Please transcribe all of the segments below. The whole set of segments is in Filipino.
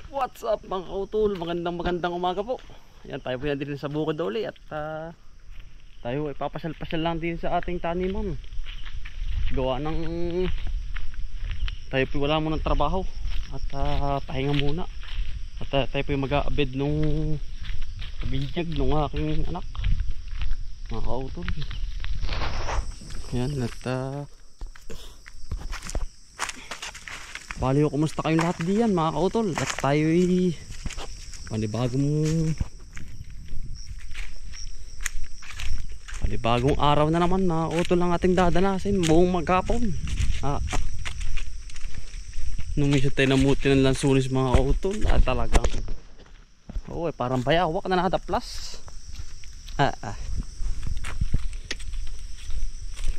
What's up mga kautol? Magandang umaga po. Ayan, tayo po yan din sa bukid uli. At tayo ay papasyal-pasyal lang din sa ating taniman. Gawa ng tayo po wala mo ng trabaho. At pahinga muna. At tayo po mag-a-abed nung binyag nung aking anak, mga kautol. Ayan, at bali ko, kumusta kayong lahat diyan mga kautol? At tayo ay panibagong araw na naman na kautol ang ating dadanasin buong maghapon. Nung minsan tayo namuti ng lansunis mga kautol, talagang parang bayawak na nakadaplas.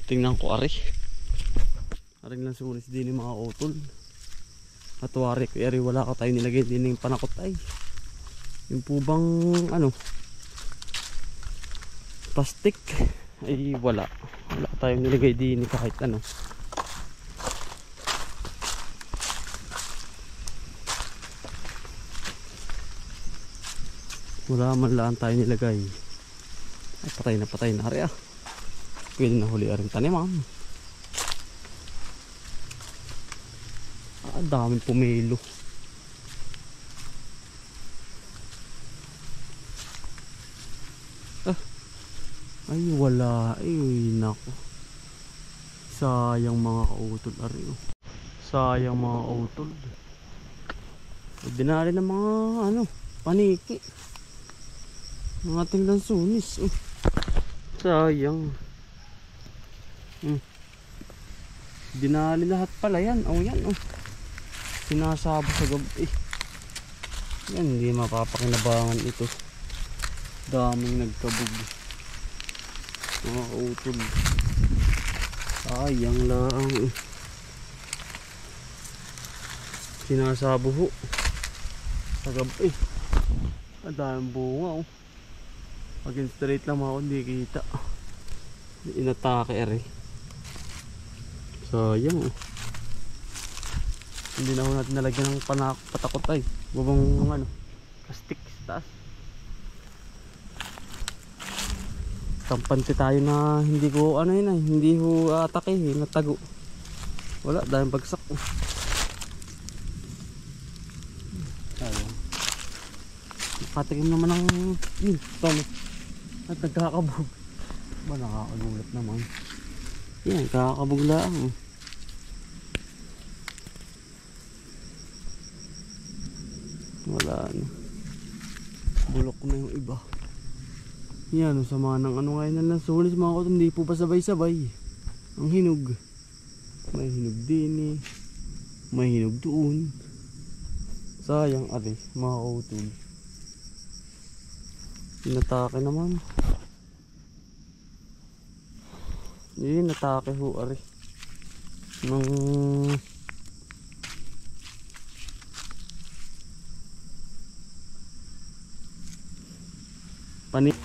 Tingnan ko aring lansunis din yung mga kautol. At wari ko wala ka tayo nilagay din yung panakot ay. Yung po bang plastic ay wala tayong nilagay din kahit ano. Wala man lang tayo nilagay. Ay patay na ari pwede na huli rin taniman. Daming pumelo. Ay wala. Ay nako. Sayang mga kautol ari. Sayang mga kautol. Dinali ng mga paniki. Ang ating lansunis. Sayang. Dinali lahat pala yan. Yan sinasabo sa gabi. Yan, hindi mapapakinabangan ito. Daming nagkabog mga kautol. Sayang lang. Sinasabo ho sa gabi. Daming bunga against straight lang ako, hindi kita. Inatake sayang hindi na natin nalagyan ng patakot ay bubong plastic sa taas. Kampante tayo na hindi ko hindi ho atake natago. Wala dahil bagsak. Sayang. Nakatikim naman ng tama at nagkakabog. Nakakagulat naman. Yan, kakabog lang. Wala na. Bulok na yung iba. Yan, sama ng ngayon na lansunis mga kautol. Hindi po pa sabay-sabay ang hinog. May hinog din may hinog doon. Sayang mga kautol. Inatake naman. Natake ho ng panik.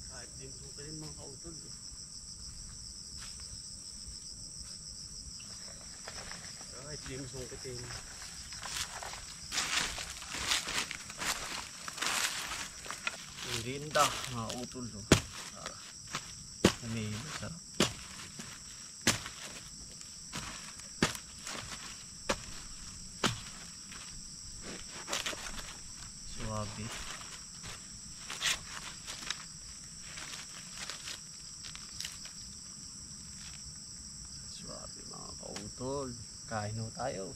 Kahit din po kayo mga kautol. Kahit di mo sungkitin. Hindi inda mga utol. Sarap. Suwabe. Suwabe mga kautol. Kain ho tayo.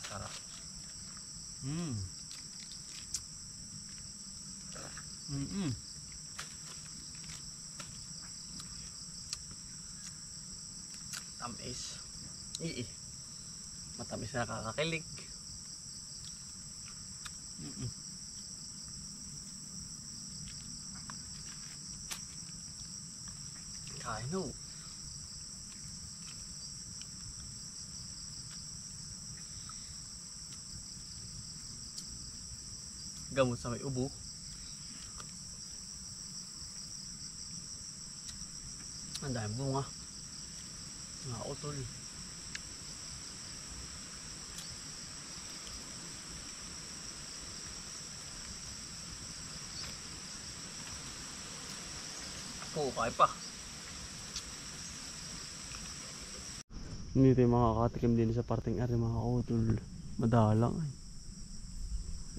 Sarap. Tamis. Matamis na nakakakilig. Kain ho. Gamot sa may ubo. Ang dami bunga. Mga utol. Kukay pa. Hindi tayo makakatikim din sa parting ari mga utol. Madalang ay.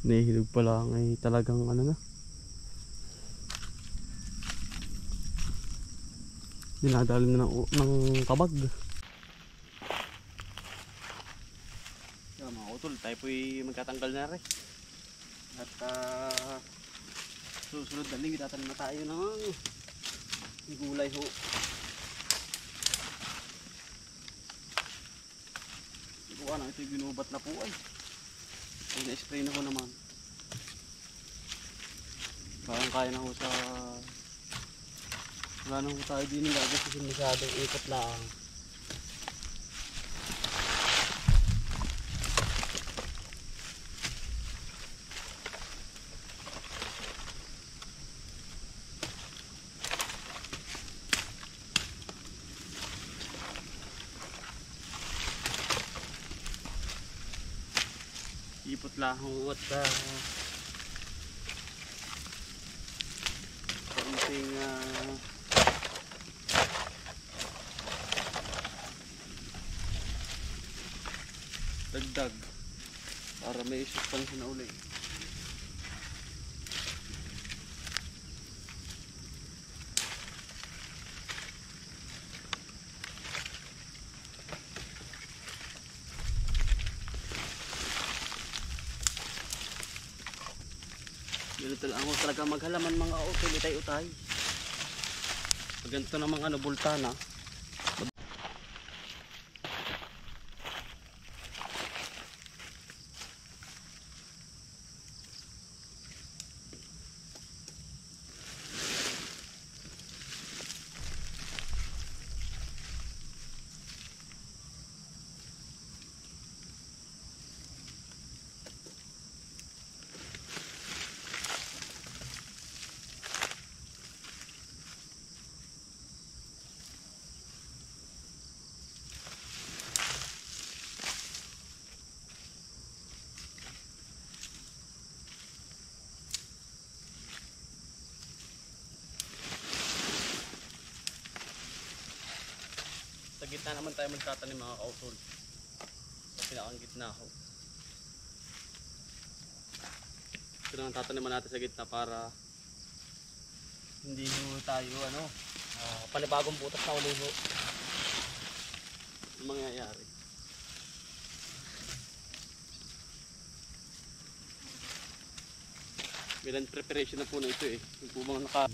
Nahihilog pa lang ay talagang ano na. Dinadali na ng kabag. Yan mga utol, tayo po'y magkatanggal na rin. At susunod na linggo tatanim na tayo ng gulay ho. Ikuha na ito'y binubat na po ay. Ay na-spray na ko naman. Parang kaya na ho sa... Wala na ho tayo din nila kasi masyadong ikot lang. Ipot lang ho at kaunting dagdag para may sustansya na uli. Ganito lang ako talaga maghalaman mga utol, itay-utay. Ganito namang ano, bultana. Sa gitna naman tayo magtatanim mga kautol. Sa pinakang gitna ho. Ito naman tataniman natin sa gitna para hindi ho tayo panibagong butas na ulit ho ang mangyayari. Bilang preparation na po na ito eh. Yung po mga naka...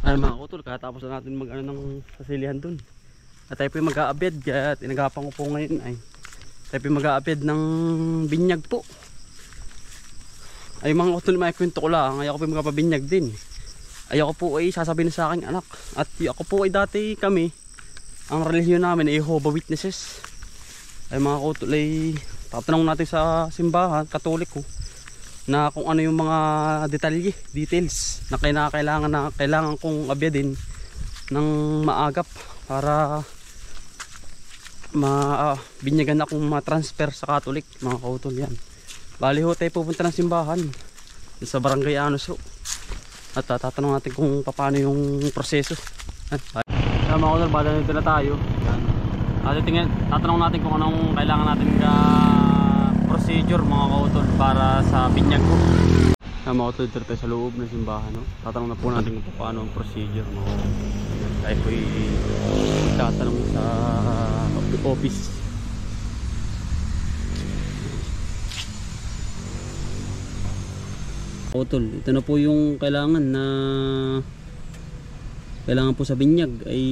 Ay mga kutol, katapos na natin mag ng sasilihan dun. At tayo po yung mag-aabed, kaya tinagapan ko po ngayon ay tayo po yung mag-aabed ng binyag po. Ay mga kutol, may kwento ko lang, ay ako po yung magpabinyag din. Ay ako po ay sasabihin sa aking anak. At ako po ay dati kami, ang relihiyon namin ay Jehovah's Witnesses. Ay mga kutol, ay tatanong natin sa simbahan, Katoliko, na kung ano yung mga details na kailangan kong abyadin ng maagap para binyagan akong ma-transfer sa Catholic mga kautol yan. Bali ho tayo pupunta ng simbahan sa Barangay Anos ho. At tatanong natin kung paano yung proseso. Mga kautol, bali nito na tayo. Yan. Tatanong natin kung anong kailangan natin procedure mga kautol para sa binyag ko. Mga kautol, dito tayo sa loob ng simbahan, no? Tatanong na po natin kung paano ang procedure, mga kautol. Tayo po tatanong sa office. Kautol, ito na po yung kailangan po sa binyag ay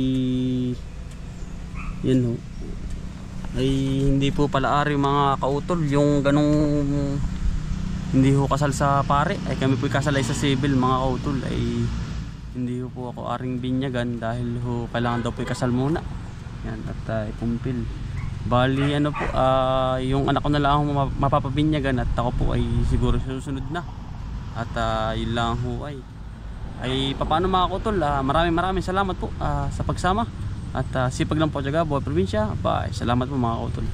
yan ho, ay hindi po pala ari mga kautol yung ganong hindi ho kasal sa pare, ay kami po kasalay sa civil mga kautol, ay hindi ho po ako aring binyagan dahil ho kailangan daw po ikasal muna yan at ipumpil. Bali ano po, yung anak ko na lang mapapabinyagan at ako po ay siguro susunod na at yun lang ho ay paano mga kautol, maraming salamat po sa pagsama at sipag lang po tiyaga buhay probinsya. Bye, salamat po mga kautol.